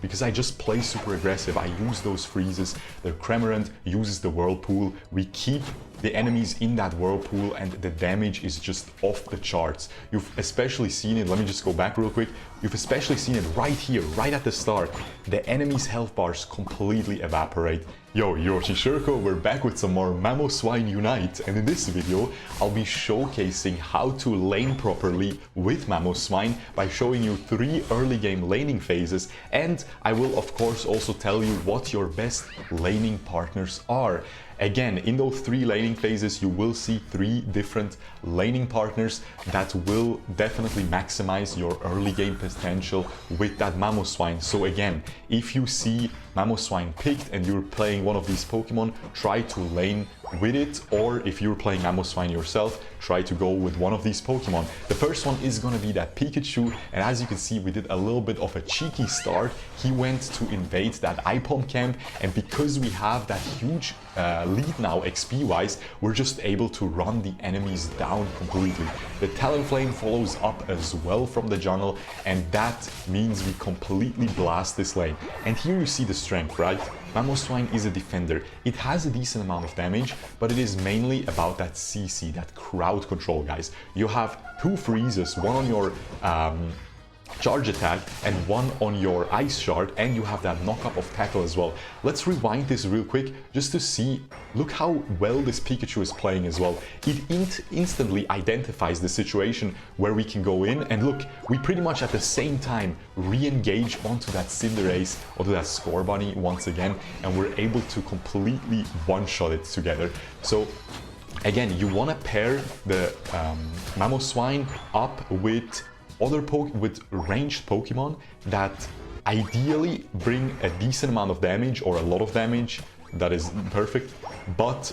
because I just play super aggressive. I use those freezes. The Cremerant uses the Whirlpool. We keep the enemies in that Whirlpool and the damage is just off the charts. You've especially seen it, let me just go back real quick. You've especially seen it right here, right at the start. The enemy's health bars completely evaporate. Yo, Yoshi Shurkou, we're back with some more Mamoswine Unite, and in this video I'll be showcasing how to lane properly with Mamoswine by showing you 3 early game laning phases, and I will of course also tell you what your best laning partners are. Again, in those 3 laning phases you will see 3 different laning partners that will definitely maximize your early game potential with that Mamoswine. So again, if you see Mamoswine picked and you're playing one of these Pokemon, try to lane with it, or if you're playing Mamoswine yourself, try to go with one of these Pokemon. The first one is gonna be that Pikachu, and as you can see, we did a little bit of a cheeky start. He went to invade that IPOM camp, and because we have that huge lead now XP wise, we're just able to run the enemies down completely. The Talonflame follows up as well from the jungle, and that means we completely blast this lane. And here you see the strength, right? Mamoswine is a defender. It has a decent amount of damage, but it is mainly about that CC, that crowd control, guys. You have 2 freezes, one on your charge attack and one on your ice shard, and you have that knockup of tackle as well. Let's rewind this real quick just to see, look how well this Pikachu is playing as well. It instantly identifies the situation where we can go in, and look, we pretty much at the same time re-engage onto that Cinderace or to that Scorbunny once again, and we're able to completely one-shot it together. So again, you want to pair the Mamoswine up with with ranged Pokemon that ideally bring a decent amount of damage or a lot of damage, that is perfect, but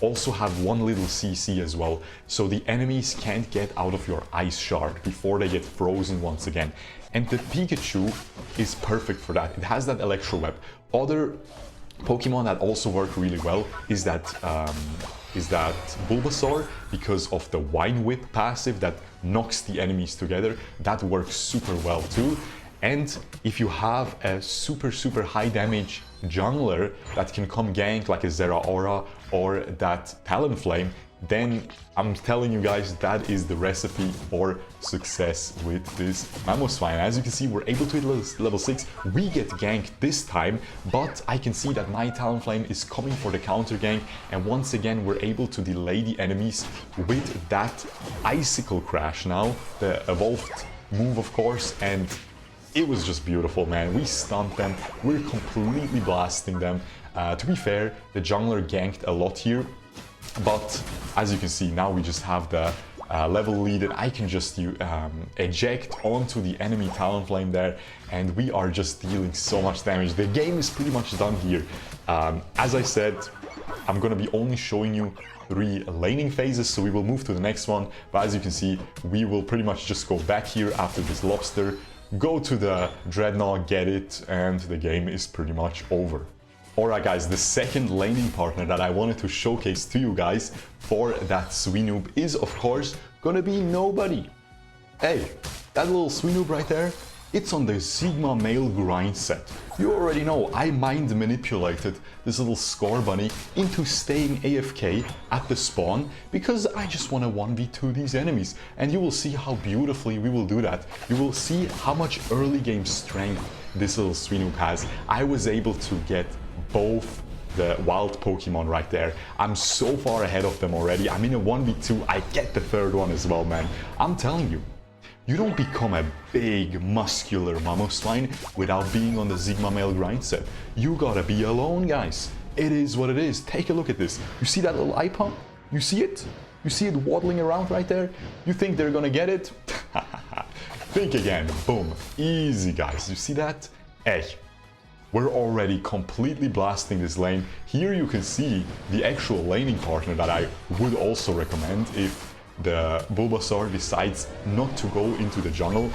also have one little CC as well, so the enemies can't get out of your ice shard before they get frozen once again. And the Pikachu is perfect for that. It has that Electro Web. Other Pokemon that also work really well is that Bulbasaur, because of the Wine Whip passive that knocks the enemies together. That works super well too. And if you have a super high damage jungler that can come gank like a Zeraora or that Talonflame, then I'm telling you guys, that is the recipe for success with this Mamoswine. As you can see, we're able to hit level 6. We get ganked this time, but I can see that my Talonflame is coming for the counter gank, and once again we're able to delay the enemies with that Icicle Crash now, the evolved move of course, and it was just beautiful, man. We stunned them, we're completely blasting them. To be fair, the jungler ganked a lot here, but as you can see, now we just have the level lead, and I can just eject onto the enemy Talonflame there, and we are just dealing so much damage. The game is pretty much done here. As I said, I'm gonna be only showing you 3 laning phases, so we will move to the next one, but as you can see, we will pretty much just go back here after this lobster, go to the Dreadnought, get it, and the game is pretty much over. Alright guys, the second laning partner that I wanted to showcase to you guys for that Swinoob is of course gonna be nobody. Hey, that little Swinoob right there, it's on the Sigma Male grind set. You already know I mind manipulated this little Scorbunny into staying AFK at the spawn because I just want to 1v2 these enemies, and you will see how beautifully we will do that. You will see how much early game strength this little Swinoob has. I was able to get both the wild Pokemon right there. I'm so far ahead of them already. I'm in a 1v2, I get the 3rd one as well, man. I'm telling you, you don't become a big, muscular Mamoswine without being on the Sigma Male grind set. You gotta be alone, guys. It is what it is. Take a look at this. You see that little eye pump? You see it? You see it waddling around right there? You think they're gonna get it? Think again. Boom. Easy, guys. You see that? Hey. We're already completely blasting this lane. Here you can see the actual laning partner that I would also recommend if the Bulbasaur decides not to go into the jungle.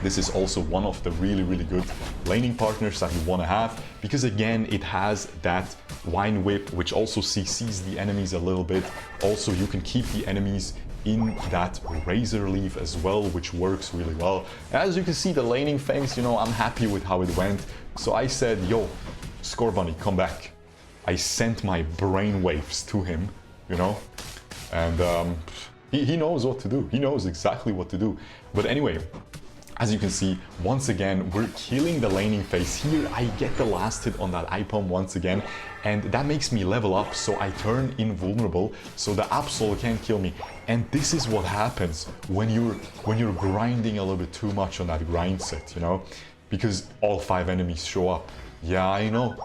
This is also one of the really good laning partners that you want to have, because again it has that Wine Whip which also CCs the enemies a little bit. Also you can keep the enemies in that Razor Leaf as well, which works really well. As you can see, the laning phase, you know, I'm happy with how it went. So I said, yo, Scorbunny, come back. I sent my brainwaves to him, you know, and he knows what to do. He knows exactly what to do. But anyway, as you can see, once again, we're killing the laning phase. Here, I get the last hit on that Ipom once again, and that makes me level up, so I turn invulnerable, so the Absol can't kill me. And this is what happens when you're grinding a little bit too much on that grind set, you know? Because all 5 enemies show up. Yeah, I know.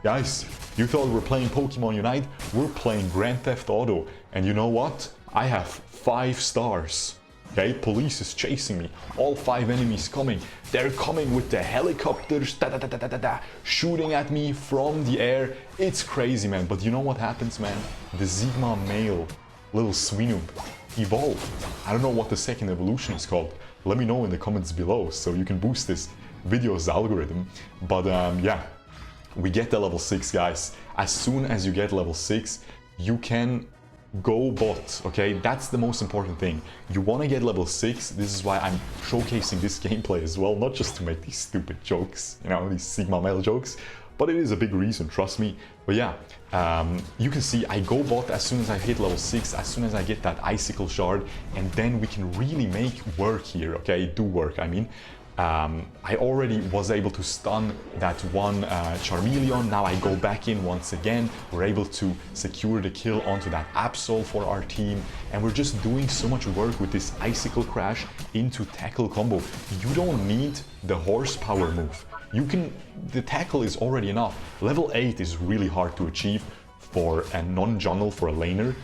Guys, you thought we're playing Pokemon Unite? We're playing Grand Theft Auto. And you know what? I have 5 stars. Okay, police is chasing me. All 5 enemies coming. They're coming with the helicopters, shooting at me from the air. It's crazy, man. But you know what happens, man? The Sigma male, little Swinub, evolved. I don't know what the second evolution is called. Let me know in the comments below so you can boost this video's algorithm. But yeah, we get the level 6, guys. As soon as you get level 6, you can go bot, okay? That's the most important thing. You want to get level 6. This is why I'm showcasing this gameplay as well, not just to make these stupid jokes, you know, these Sigma male jokes, but it is a big reason, trust me. But yeah, you can see I go bot as soon as I hit level 6, as soon as I get that Icicle Shard, and then we can really make work here, okay? Do work, I mean. I already was able to stun that one Charmeleon. Now I go back in once again. We're able to secure the kill onto that Absol for our team. And we're just doing so much work with this Icicle Crash into Tackle combo. You don't need the horsepower move. The tackle is already enough. Level 8 is really hard to achieve for a non-jungle, for a laner,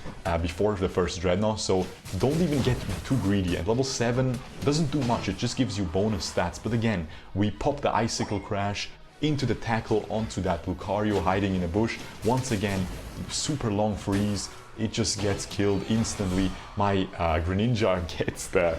before the first Dreadnought, so don't even get too greedy. And level 7 doesn't do much, it just gives you bonus stats. But again, we pop the Icicle Crash into the tackle onto that Lucario hiding in a bush. Once again, super long freeze, it just gets killed instantly. My Greninja gets the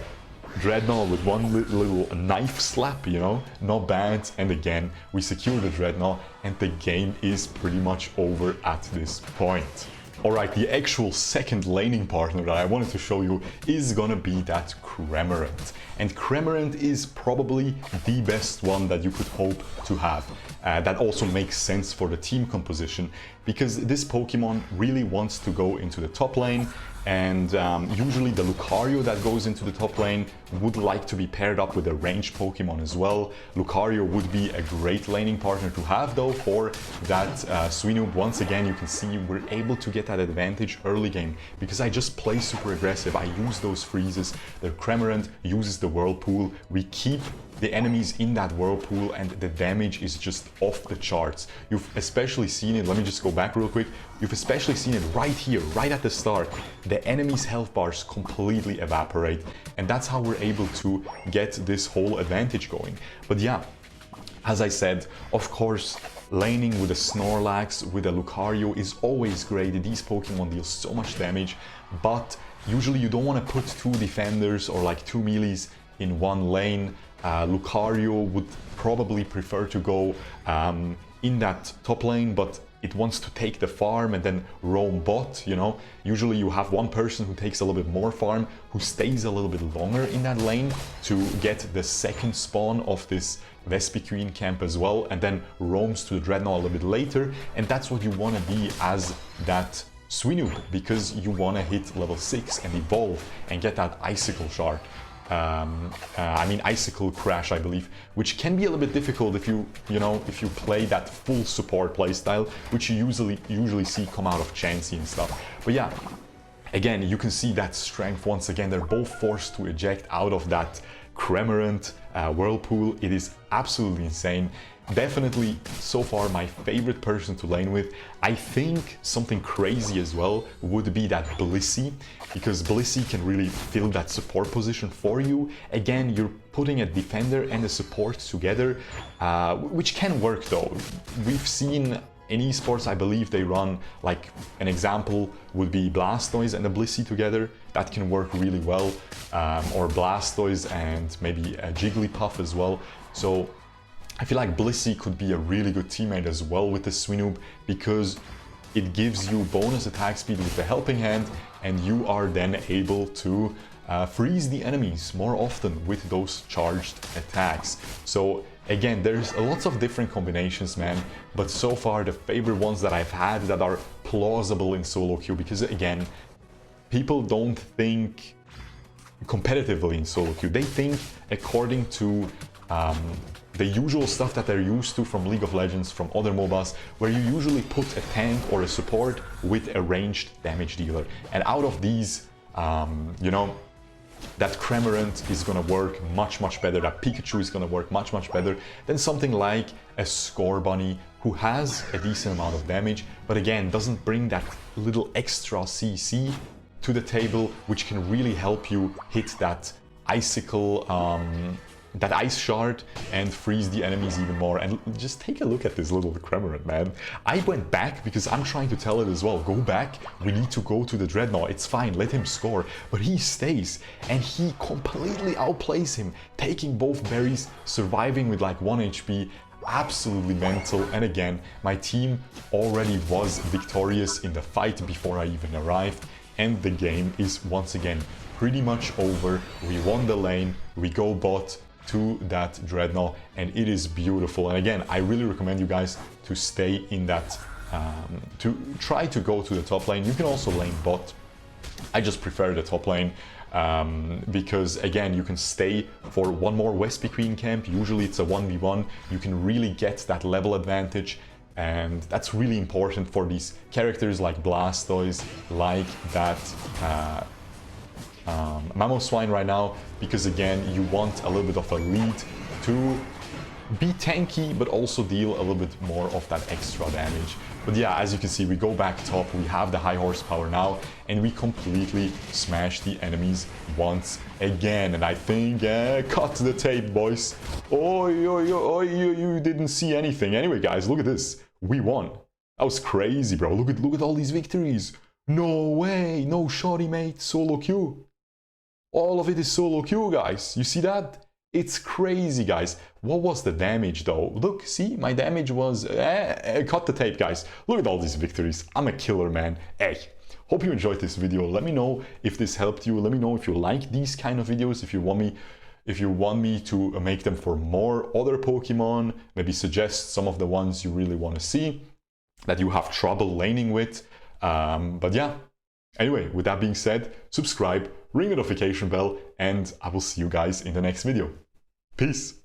Dreadnought with one little knife slap, you know, not bad. And again, we secure the Dreadnought and the game is pretty much over at this point. Alright, the actual second laning partner that I wanted to show you is gonna be that Cremerant. And Cremerant is probably the best one that you could hope to have. That also makes sense for the team composition, because this Pokemon really wants to go into the top lane, and usually the Lucario that goes into the top lane would like to be paired up with a ranged Pokemon as well. Lucario would be a great laning partner to have though for that Swinub. Once again, you can see we're able to get that advantage early game because I just play super aggressive. I use those freezes. The Cremerant uses the Whirlpool. We keep the enemies in that Whirlpool and the damage is just off the charts. You've especially seen it, let me just go back real quick. You've especially seen it right here, right at the start. The enemy's health bars completely evaporate, and that's how we're able to get this whole advantage going. But yeah, as I said, of course, laning with a Snorlax, with a Lucario is always great. These Pokemon deal so much damage, but usually you don't want to put 2 defenders or like 2 melees in one lane. Lucario would probably prefer to go in that top lane, but it wants to take the farm and then roam bot, you know. Usually you have one person who takes a little bit more farm, who stays a little bit longer in that lane to get the second spawn of this Vespiquen camp as well, and then roams to the Dreadnought a little bit later. And that's what you want to be as that Swinub, because you want to hit level 6 and evolve and get that Icicle Shard. I mean Icicle Crash, I believe, which can be a little bit difficult if you play that full support playstyle, which you usually see come out of Chansey and stuff. But yeah, again, you can see that strength once again. They're both forced to eject out of that Cremerant Whirlpool. It is absolutely insane. Definitely, so far, my favorite person to lane with. I think something crazy as well would be that Blissey, because Blissey can really fill that support position for you. Again, you're putting a defender and a support together, which can work though. We've seen in esports, I believe they run, like an example would be Blastoise and a Blissey together. That can work really well, or Blastoise and maybe a Jigglypuff as well. So I feel like Blissey could be a really good teammate as well with the Swinub, because it gives you bonus attack speed with the helping hand, and you are then able to freeze the enemies more often with those charged attacks. So again, there's lots of different combinations, man, but so far the favorite ones that I've had that are plausible in solo queue, because again, people don't think competitively in solo queue. They think according to the usual stuff that they're used to from League of Legends, from other MOBAs, where you usually put a tank or a support with a ranged damage dealer. And out of these, you know, that Cremerant is gonna work much better, that Pikachu is gonna work much better than something like a Score Bunny, who has a decent amount of damage, but again, doesn't bring that little extra CC to the table, which can really help you hit that icicle, that ice shard, and freeze the enemies even more. And just take a look at this little Cremerant, man. I went back because I'm trying to tell it as well. Go back, we need to go to the Dreadnought, it's fine, let him score. But he stays, and he completely outplays him, taking both berries, surviving with like 1 HP, absolutely mental. And again, my team already was victorious in the fight before I even arrived, and the game is once again pretty much over. We won the lane, we go bot to that Dreadnought, and it is beautiful. And again, I really recommend you guys to stay in that, to try to go to the top lane. You can also lane bot. I just prefer the top lane because again, you can stay for one more Wespy Queen camp. Usually it's a 1v1. You can really get that level advantage, and that's really important for these characters like Blastoise, like that Mamoswine right now, because again, you want a little bit of a lead to be tanky, but also deal a little bit more of that extra damage. But yeah, as you can see, we go back top, we have the high horsepower now, and we completely smash the enemies once again. And I think, cut the tape, boys. Oh, you didn't see anything. Anyway, guys, look at this. We won. That was crazy, bro. Look at all these victories. No way, no shoddy, mate. Solo queue. All of it is solo queue, guys. You see that? It's crazy, guys. What was the damage, though? Look, see, my damage was... cut the tape, guys. Look at all these victories. I'm a killer, man. Hey, hope you enjoyed this video. Let me know if this helped you. Let me know if you like these kind of videos, if you want me to make them for more other Pokemon. Maybe suggest some of the ones you really want to see, that you have trouble laning with. But yeah, anyway, with that being said, subscribe, ring the notification bell, and I will see you guys in the next video. Peace!